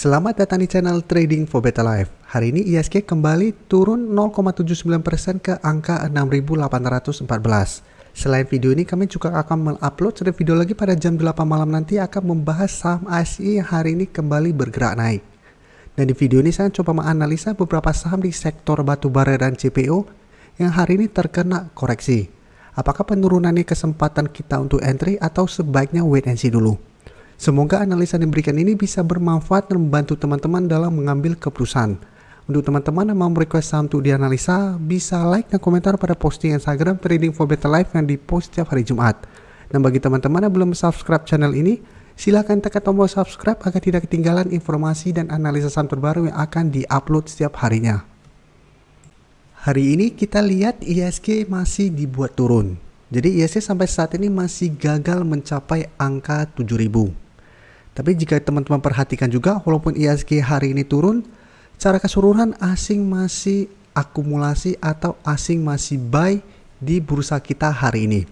Selamat datang di channel Trading for Better Life. Hari ini IHSG kembali turun 0,79% ke angka 6.814. Selain video ini, kami juga akan mengupload satu video lagi pada jam 8 malam nanti akan membahas saham ASI yang hari ini kembali bergerak naik. Dan di video ini saya coba menganalisa beberapa saham di sektor batubara dan CPO yang hari ini terkena koreksi. Apakah penurunan ini kesempatan kita untuk entry atau sebaiknya wait and see dulu? Semoga analisa yang diberikan ini bisa bermanfaat dan membantu teman-teman dalam mengambil keputusan. Untuk teman-teman yang mau request saham untuk dianalisa, bisa like dan komentar pada posting Instagram Trading for Better Life yang dipost setiap hari Jumat. Dan bagi teman-teman yang belum subscribe channel ini, silakan tekan tombol subscribe agar tidak ketinggalan informasi dan analisa saham terbaru yang akan diupload setiap harinya. Hari ini kita lihat IHSG masih dibuat turun. Jadi IHSG sampai saat ini masih gagal mencapai angka 7.000. Tapi jika teman-teman perhatikan juga, walaupun IHSG hari ini turun, secara keseluruhan asing masih akumulasi atau asing masih buy di bursa kita hari ini.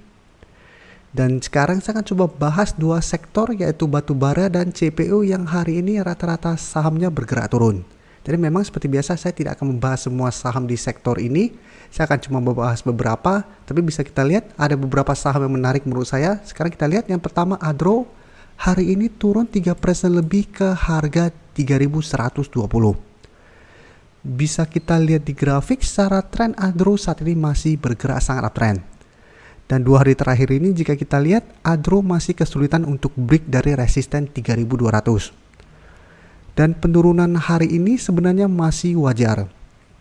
Dan sekarang saya akan coba bahas dua sektor, yaitu batubara dan CPO yang hari ini rata-rata sahamnya bergerak turun. Jadi memang seperti biasa saya tidak akan membahas semua saham di sektor ini. Saya akan cuma membahas beberapa, tapi bisa kita lihat ada beberapa saham yang menarik menurut saya. Sekarang kita lihat yang pertama Adro. Hari ini turun 3% lebih ke harga 3.120. Bisa kita lihat di grafik secara tren Adro saat ini masih bergerak sangat uptrend. Dan 2 hari terakhir ini jika kita lihat Adro masih kesulitan untuk break dari resisten 3.200. Dan penurunan hari ini sebenarnya masih wajar.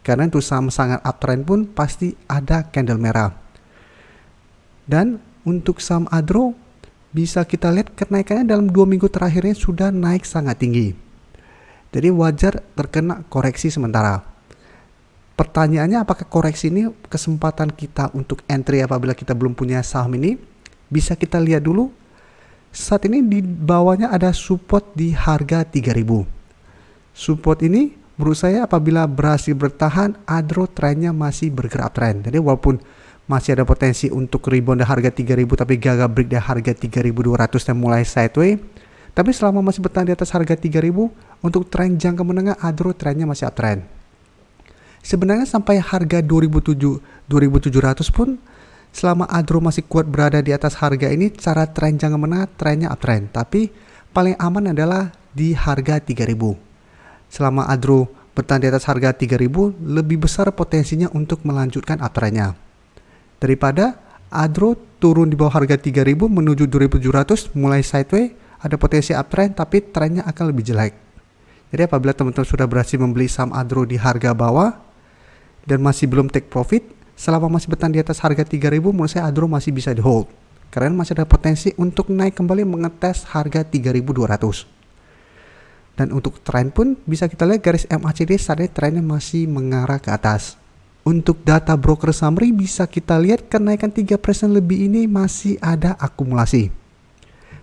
Karena untuk saham sangat uptrend pun pasti ada candle merah. Dan untuk saham Adro bisa kita lihat kenaikannya dalam 2 minggu terakhirnya sudah naik sangat tinggi. Jadi wajar terkena koreksi sementara. Pertanyaannya, apakah koreksi ini kesempatan kita untuk entry apabila kita belum punya saham ini? Bisa kita lihat dulu. Saat ini di bawahnya ada support di harga 3.000. Support ini menurut saya apabila berhasil bertahan, Adro trennya masih bergerak trend. Jadi walaupun masih ada potensi untuk rebound di harga 3.000 tapi gagal break di harga 3.200 dan mulai sideways. Tapi selama masih bertahan di atas harga 3.000, untuk tren jangka menengah Adro trennya masih uptrend. Sebenarnya sampai harga 2.700 pun selama Adro masih kuat berada di atas harga ini, cara tren jangka menengah trennya uptrend. Tapi paling aman adalah di harga 3.000. Selama Adro bertahan di atas harga 3.000, lebih besar potensinya untuk melanjutkan uptrendnya. Daripada Adro turun di bawah harga 3.000 menuju 2.700 mulai sideways, ada potensi uptrend tapi trennya akan lebih jelek. Jadi apabila teman-teman sudah berhasil membeli saham Adro di harga bawah dan masih belum take profit, selama masih bertahan di atas harga 3.000, menurut saya Adro masih bisa di hold. Karena masih ada potensi untuk naik kembali mengetes harga 3.200. Dan untuk tren pun bisa kita lihat garis MACD saat ini trennya masih mengarah ke atas. Untuk data broker summary bisa kita lihat kenaikan 3% lebih ini masih ada akumulasi.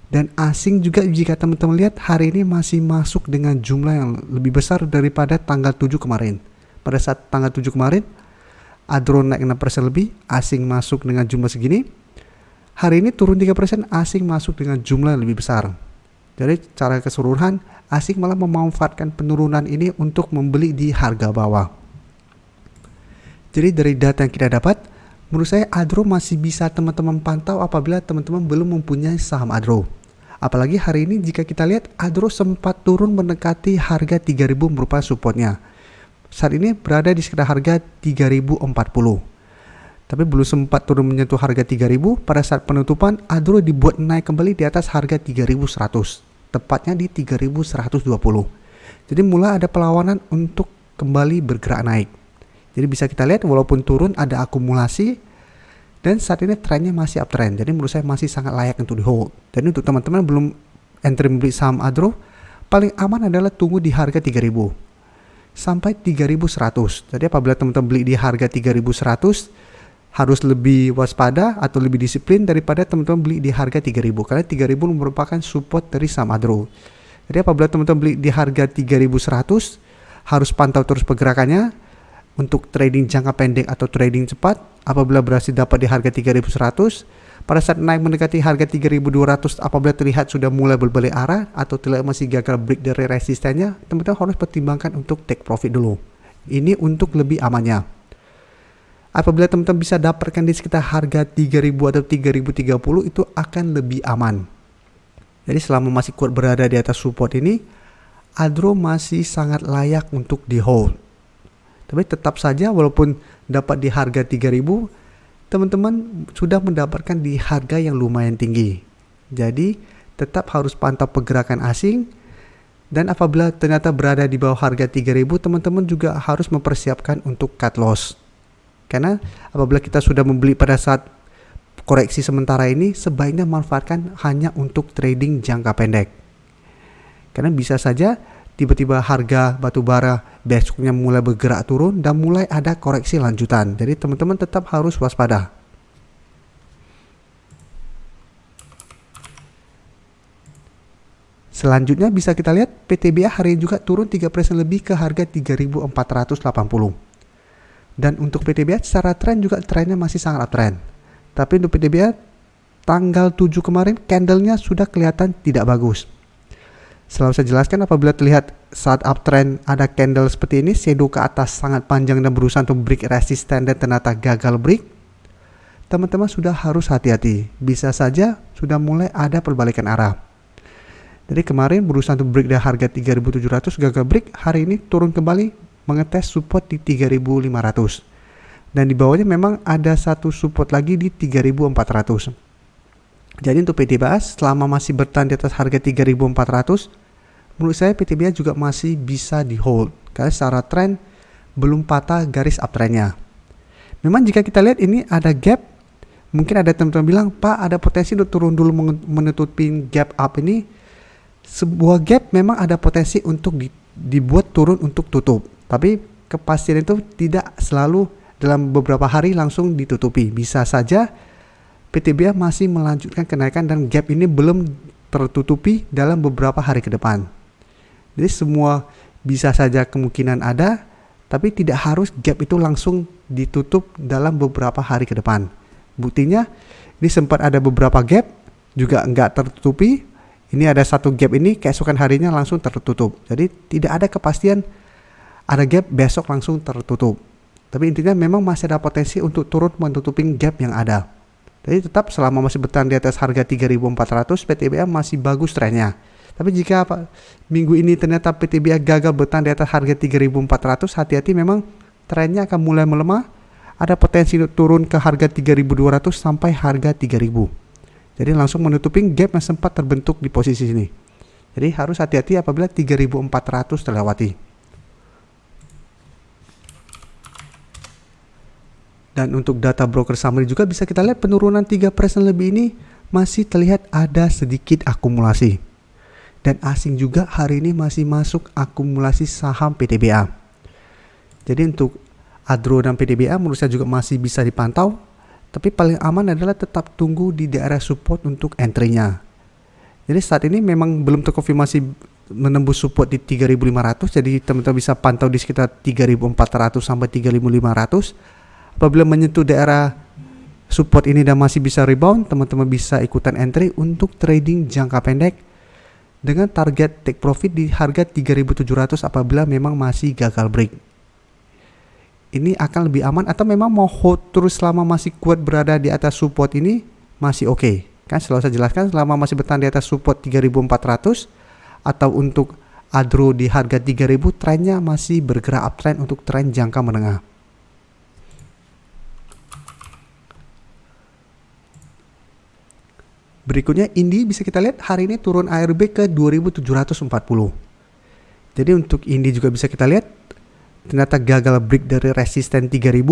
Dan asing juga jika teman-teman lihat hari ini masih masuk dengan jumlah yang lebih besar daripada tanggal 7 kemarin. Pada saat tanggal 7 kemarin, Adro naik 6% lebih, asing masuk dengan jumlah segini. Hari ini turun 3%, asing masuk dengan jumlah yang lebih besar. Jadi secara keseluruhan, asing malah memanfaatkan penurunan ini untuk membeli di harga bawah. Jadi dari data yang kita dapat, menurut saya Adro masih bisa teman-teman pantau apabila teman-teman belum mempunyai saham Adro. Apalagi hari ini jika kita lihat Adro sempat turun mendekati harga 3.000 merupakan supportnya. Saat ini berada di sekitar harga 3.040. Tapi belum sempat turun menyentuh harga 3.000, pada saat penutupan Adro dibuat naik kembali di atas harga 3.100. Tepatnya di 3.120. Jadi mulai ada perlawanan untuk kembali bergerak naik. Jadi bisa kita lihat walaupun turun ada akumulasi dan saat ini trennya masih uptrend. Jadi menurut saya masih sangat layak untuk di hold. Dan untuk teman-teman belum entry membeli saham Adro, paling aman adalah tunggu di harga 3.000 sampai 3.100. Jadi apabila teman-teman beli di harga 3.100 harus lebih waspada atau lebih disiplin daripada teman-teman beli di harga 3.000 karena 3.000 merupakan support dari saham Adro. Jadi apabila teman-teman beli di harga 3.100 harus pantau terus pergerakannya. Untuk trading jangka pendek atau trading cepat, apabila berhasil dapat di harga 3.100, Pada saat naik mendekati harga 3.200 apabila terlihat sudah mulai berbalik arah atau terlihat masih gagal break dari resistennya, teman-teman harus pertimbangkan untuk take profit dulu. Ini untuk lebih amannya. Apabila teman-teman bisa dapatkan di sekitar harga 3.000 atau 3.030 itu akan lebih aman. Jadi selama masih kuat berada di atas support ini, Adro masih sangat layak untuk di hold. Tapi tetap saja walaupun dapat di harga 3.000, teman-teman sudah mendapatkan di harga yang lumayan tinggi. Jadi tetap harus pantau pergerakan asing, dan apabila ternyata berada di bawah harga 3.000, teman-teman juga harus mempersiapkan untuk cut loss. Karena apabila kita sudah membeli pada saat koreksi sementara ini, sebaiknya manfaatkan hanya untuk trading jangka pendek. Karena bisa saja tiba-tiba harga batubara besoknya mulai bergerak turun dan mulai ada koreksi lanjutan. Jadi teman-teman tetap harus waspada. Selanjutnya bisa kita lihat PTBA hari ini juga turun 3% lebih ke harga 3.480. Dan untuk PTBA secara tren juga trennya masih sangat uptrend. Tapi untuk PTBA tanggal 7 kemarin candlenya sudah kelihatan tidak bagus. Selalu saya jelaskan apabila terlihat saat uptrend ada candle seperti ini, shadow ke atas sangat panjang dan berusaha untuk break resisten dan ternyata gagal break, teman-teman sudah harus hati-hati. Bisa saja sudah mulai ada perbalikan arah. Jadi kemarin berusaha untuk break dari harga 3.700 gagal break, hari ini turun kembali mengetes support di 3.500. Dan di bawahnya memang ada satu support lagi di 3.400. Jadi untuk PTBA selama masih bertahan di atas harga 3.400, menurut saya PTBA juga masih bisa di hold karena secara tren belum patah garis uptrendnya. Memang jika kita lihat ini ada gap, mungkin ada teman-teman bilang, Pak ada potensi untuk turun dulu menutupin gap up ini. Sebuah gap memang ada potensi untuk dibuat turun untuk tutup, tapi kepastian itu tidak selalu dalam beberapa hari langsung ditutupi. Bisa saja PTBA masih melanjutkan kenaikan dan gap ini belum tertutupi dalam beberapa hari ke depan. Jadi semua bisa saja kemungkinan ada, tapi tidak harus gap itu langsung ditutup dalam beberapa hari ke depan. Buktinya ini sempat ada beberapa gap juga nggak tertutupi. Ini ada satu gap ini keesokan harinya langsung tertutup. Jadi tidak ada kepastian ada gap besok langsung tertutup. Tapi intinya memang masih ada potensi untuk turun menutupi gap yang ada. Jadi tetap selama masih bertahan di atas harga 3.400, PTBA masih bagus trennya. Tapi jika minggu ini ternyata PTBA gagal bertahan di atas harga 3.400, hati-hati memang trennya akan mulai melemah. Ada potensi untuk turun ke harga 3.200 sampai harga 3.000. Jadi langsung menutupi gap yang sempat terbentuk di posisi ini. Jadi harus hati-hati apabila 3.400 terlewati. Dan untuk data broker summary juga bisa kita lihat penurunan 3% lebih ini masih terlihat ada sedikit akumulasi. Dan asing juga hari ini masih masuk akumulasi saham PTBA. Jadi untuk Adro dan PTBA menurut saya juga masih bisa dipantau. Tapi paling aman adalah tetap tunggu di daerah support untuk entry-nya. Jadi saat ini memang belum terkonfirmasi menembus support di 3.500. Jadi teman-teman bisa pantau di sekitar 3.400 sampai 3.500. Apabila menyentuh daerah support ini dan masih bisa rebound, teman-teman bisa ikutan entry untuk trading jangka pendek dengan target take profit di harga 3.700 apabila memang masih gagal break. Ini akan lebih aman, atau memang mau hold terus selama masih kuat berada di atas support ini masih oke. Kan selalu saya jelaskan selama masih bertahan di atas support 3.400 atau untuk Adro di harga 3.000, trennya masih bergerak uptrend untuk tren jangka menengah. Berikutnya Indi bisa kita lihat hari ini turun ARB ke 2.740. Jadi untuk Indi juga bisa kita lihat ternyata gagal break dari resisten 3.000,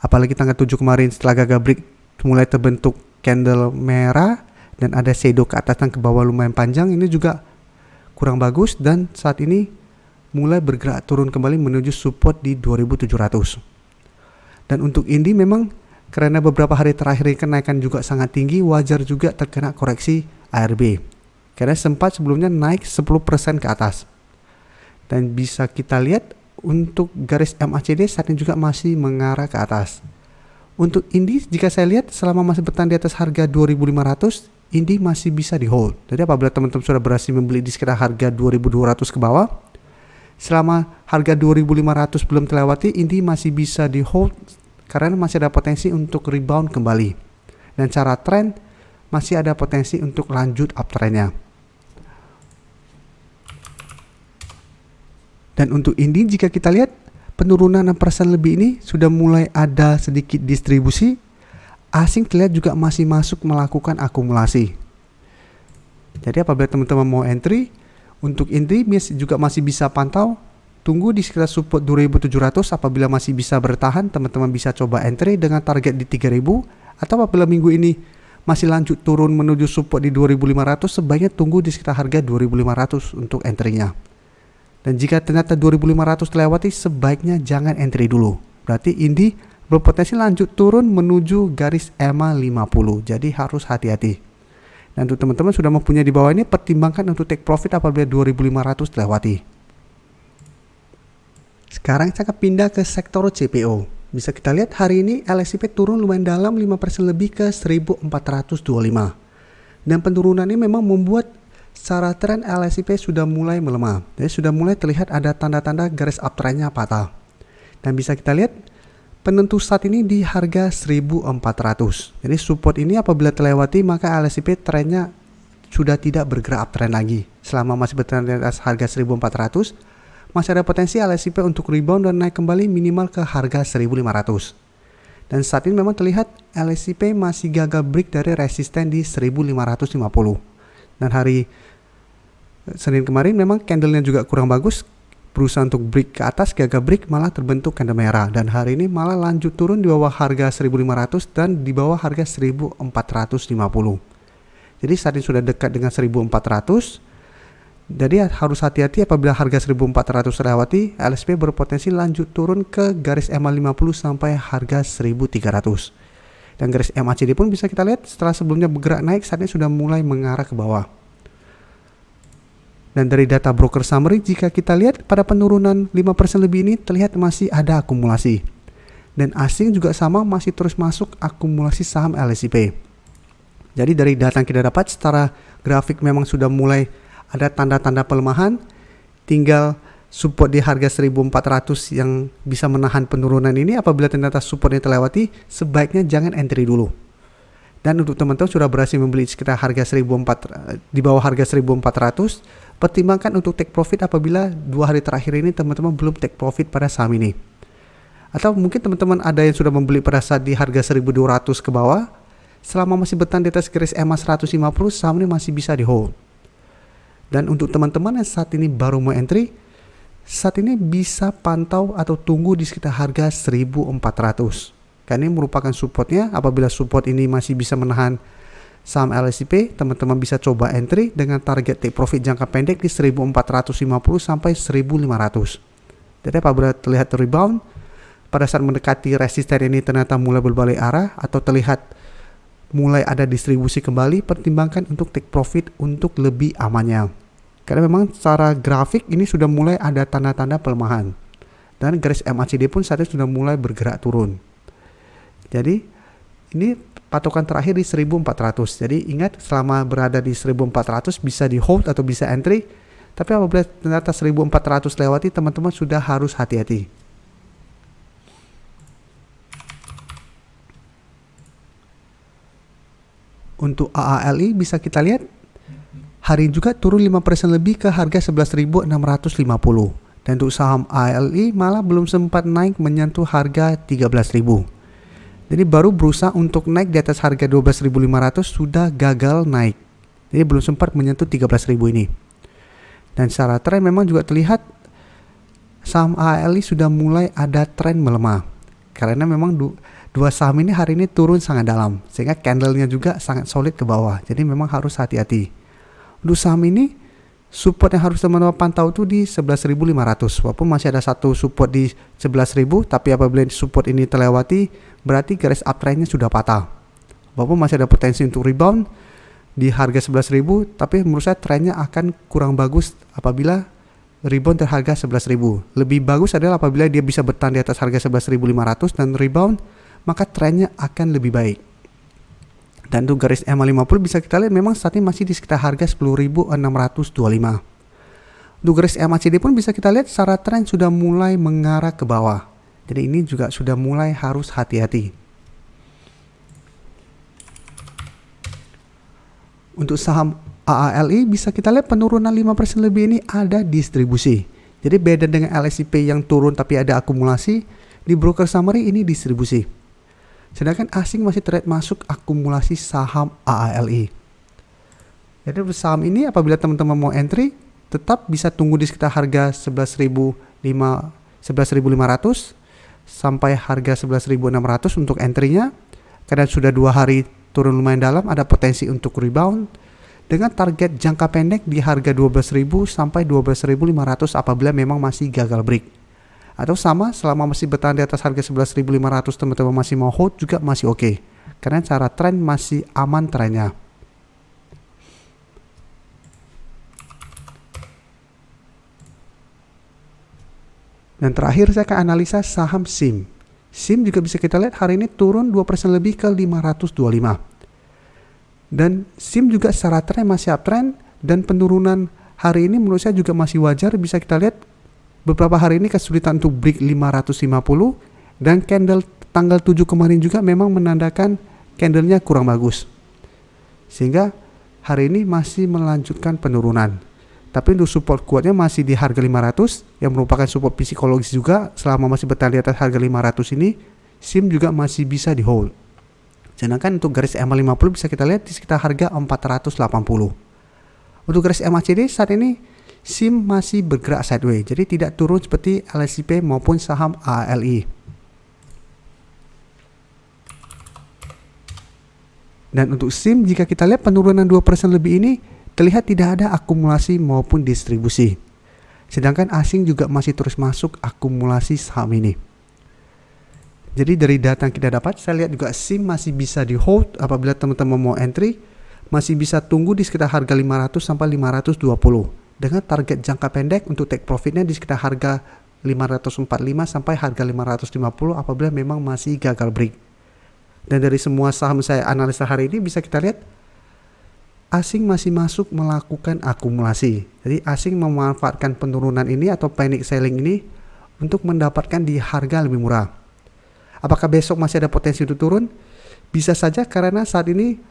apalagi tanggal 7 kemarin setelah gagal break mulai terbentuk candle merah dan ada shadow ke atas dan ke bawah lumayan panjang. Ini juga kurang bagus dan saat ini mulai bergerak turun kembali menuju support di 2.700. Dan untuk Indi memang karena beberapa hari terakhir kenaikan juga sangat tinggi, wajar juga terkena koreksi ARB karena sempat sebelumnya naik 10% ke atas. Dan bisa kita lihat untuk garis MACD saat ini juga masih mengarah ke atas. Untuk Indi, jika saya lihat selama masih bertahan di atas harga 2.500, Indi masih bisa di hold. Jadi apabila teman-teman sudah berhasil membeli di sekitar harga 2.200 ke bawah, selama harga 2.500 belum terlewati, Indi masih bisa di hold karena masih ada potensi untuk rebound kembali. Dan cara tren masih ada potensi untuk lanjut uptrendnya. Dan untuk Indi, jika kita lihat penurunan 6% lebih ini sudah mulai ada sedikit distribusi. Asing terlihat juga masih masuk melakukan akumulasi. Jadi apabila teman-teman mau entry, untuk Indi juga masih bisa pantau. Tunggu di sekitar support 2.700. Apabila masih bisa bertahan, teman-teman bisa coba entry dengan target di 3.000. Atau apabila minggu ini masih lanjut turun menuju support di 2.500, sebaiknya tunggu di sekitar harga 2.500 untuk entry-nya. Dan jika ternyata 2.500 terlewati, sebaiknya jangan entry dulu. Berarti Indi berpotensi lanjut turun menuju garis EMA 50. Jadi harus hati-hati. Dan untuk teman-teman sudah mempunyai di bawah ini, pertimbangkan untuk take profit apabila 2.500 terlewati. Sekarang kita akan pindah ke sektor CPO. Bisa kita lihat hari ini LSIP turun lumayan dalam 5% lebih ke 1.425. Dan penurunan ini memang membuat secara tren LSIP sudah mulai melemah. Jadi sudah mulai terlihat ada tanda-tanda garis uptrendnya patah. Dan bisa kita lihat penentu saat ini di harga 1.400. Jadi support ini apabila terlewati, maka LSIP trennya sudah tidak bergerak uptrend lagi. Selama masih bertahan di atas harga 1.400, masih ada potensi LSIP untuk rebound dan naik kembali minimal ke harga 1.500. Dan saat ini memang terlihat LSIP masih gagal break dari resisten di 1.550. Dan hari Senin kemarin memang candlenya juga kurang bagus, berusaha untuk break ke atas, gagal break, malah terbentuk candle merah. Dan hari ini malah lanjut turun di bawah harga 1.500 dan di bawah harga 1.450. Jadi saat ini sudah dekat dengan 1.400. Jadi harus hati-hati apabila harga 1.400 terlewati, LSP berpotensi lanjut turun ke garis EMA 50 sampai harga 1.300. Dan garis MACD pun bisa kita lihat setelah sebelumnya bergerak naik, saat ini sudah mulai mengarah ke bawah. Dan dari data broker summary, jika kita lihat pada penurunan 5% lebih ini terlihat masih ada akumulasi. Dan asing juga sama, masih terus masuk akumulasi saham LSIP. Jadi dari data yang kita dapat secara grafik memang sudah mulai ada tanda-tanda pelemahan. Tinggal support di harga 1.400 yang bisa menahan penurunan ini. Apabila ternyata supportnya terlewati, sebaiknya jangan entry dulu. Dan untuk teman-teman sudah berhasil membeli sekitar harga 1.400 di bawah harga 1.400, pertimbangkan untuk take profit apabila 2 hari terakhir ini teman-teman belum take profit pada saham ini. Atau mungkin teman-teman ada yang sudah membeli pada saat di harga 1.200 ke bawah, selama masih bertahan di atas garis EMA 150, saham ini masih bisa di hold. Dan untuk teman-teman yang saat ini baru mau entry, saat ini bisa pantau atau tunggu di sekitar harga 1.400. Karena ini merupakan supportnya. Apabila support ini masih bisa menahan saham LSIP, teman-teman bisa coba entry dengan target take profit jangka pendek di 1.450 sampai 1.500. Jadi apabila terlihat rebound, pada saat mendekati resisten ini ternyata mulai berbalik arah atau terlihat mulai ada distribusi kembali, pertimbangkan untuk take profit untuk lebih amannya. Karena memang secara grafik ini sudah mulai ada tanda-tanda pelemahan. Dan garis MACD pun saat ini sudah mulai bergerak turun. Jadi ini patokan terakhir di 1.400. Jadi ingat, selama berada di 1.400 bisa di hold atau bisa entry. Tapi apabila ternyata 1.400 lewati, teman-teman sudah harus hati-hati. Untuk AALI bisa kita lihat hari ini juga turun 5% lebih ke harga 11.650. Dan untuk saham AALI malah belum sempat naik menyentuh harga 13.000. Jadi baru berusaha untuk naik di atas harga 12.500 sudah gagal naik. Jadi belum sempat menyentuh 13.000 ini. Dan secara tren memang juga terlihat saham AALI sudah mulai ada tren melemah. Karena memang dua saham ini hari ini turun sangat dalam, sehingga candlenya juga sangat solid ke bawah. Jadi memang harus hati-hati. Untuk saham ini support yang harus teman-teman pantau itu di 11.500. Walaupun masih ada satu support di 11.000, tapi apabila support ini terlewati, berarti garis uptrendnya sudah patah. Walaupun masih ada potensi untuk rebound di harga 11.000, tapi menurut saya trennya akan kurang bagus apabila rebound terharga 11.000. Lebih bagus adalah apabila dia bisa bertahan di atas harga 11.500 dan rebound maka trennya akan lebih baik. Dan untuk garis EMA 50 bisa kita lihat memang saat ini masih di sekitar harga 10.625. Untuk garis EMA CD pun bisa kita lihat secara tren sudah mulai mengarah ke bawah. Jadi ini juga sudah mulai harus hati-hati. Untuk saham AALI bisa kita lihat penurunan 5% lebih ini ada distribusi. Jadi beda dengan LSIP yang turun tapi ada akumulasi, di broker summary ini distribusi. Sedangkan asing masih terlihat masuk akumulasi saham AALI. Jadi untuk saham ini apabila teman-teman mau entry, tetap bisa tunggu di sekitar harga 11.500 sampai harga 11.600 untuk entry-nya. Karena sudah 2 hari turun lumayan dalam, ada potensi untuk rebound dengan target jangka pendek di harga 12.000 sampai 12.500 apabila memang masih gagal break. Atau sama, selama masih bertahan di atas harga 11.500 teman-teman masih mau hold juga masih oke. Karena cara tren masih aman trennya. Dan terakhir saya akan analisa saham SIM. SIM juga bisa kita lihat hari ini turun 2% lebih ke 525. Dan SIM juga secara tren masih uptrend dan penurunan hari ini menurut saya juga masih wajar. Bisa kita lihat beberapa hari ini kesulitan untuk break 550 dan candle tanggal 7 kemarin juga memang menandakan candlenya kurang bagus. Sehingga hari ini masih melanjutkan penurunan. Tapi untuk support kuatnya masih di harga 500 yang merupakan support psikologis juga. Selama masih bertahan di atas harga 500 ini, SIM juga masih bisa di hold. Sedangkan untuk garis EMA 50 bisa kita lihat di sekitar harga 480. Untuk garis EMA CD saat ini SIM masih bergerak sideways, jadi tidak turun seperti LSIP maupun saham AALI. Dan untuk SIM jika kita lihat penurunan 2% lebih ini terlihat tidak ada akumulasi maupun distribusi. Sedangkan asing juga masih terus masuk akumulasi saham ini. Jadi dari data yang kita dapat, saya lihat juga SIM masih bisa di hold apabila teman-teman mau entry, masih bisa tunggu di sekitar harga 500 sampai 520. Dengan target jangka pendek untuk take profitnya di sekitar harga 545 sampai harga 550 apabila memang masih gagal break. Dan dari semua saham saya analisa hari ini bisa kita lihat asing masih masuk melakukan akumulasi. Jadi asing memanfaatkan penurunan ini atau panic selling ini untuk mendapatkan di harga lebih murah. Apakah besok masih ada potensi untuk turun? Bisa saja karena saat ini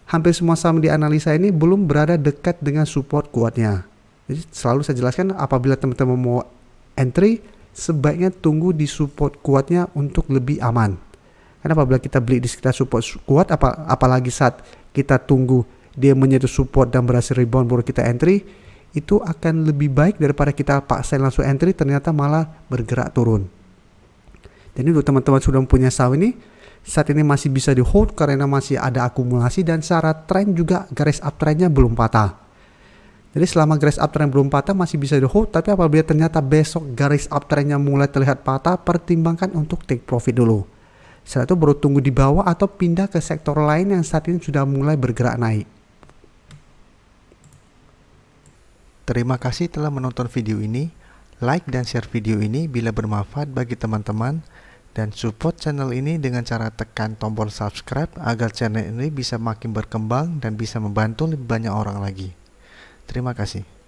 hampir semua saham di analisa ini belum berada dekat dengan support kuatnya. Jadi selalu saya jelaskan apabila teman-teman mau entry sebaiknya tunggu di support kuatnya untuk lebih aman. Karena apabila kita beli di sekitar support kuat apalagi saat kita tunggu dia menyentuh support dan berhasil rebound baru kita entry, itu akan lebih baik daripada kita paksa langsung entry ternyata malah bergerak turun. Jadi untuk teman-teman sudah mempunyai saham ini saat ini masih bisa di hold karena masih ada akumulasi dan secara tren juga garis uptrendnya belum patah. Jadi selama garis uptrend belum patah masih bisa di hold, tapi apabila ternyata besok garis uptrendnya mulai terlihat patah, pertimbangkan untuk take profit dulu. Setelah itu baru tunggu di bawah atau pindah ke sektor lain yang saat ini sudah mulai bergerak naik. Terima kasih telah menonton video ini. Like dan share video ini bila bermanfaat bagi teman-teman. Dan support channel ini dengan cara tekan tombol subscribe agar channel ini bisa makin berkembang dan bisa membantu lebih banyak orang lagi. Terima kasih.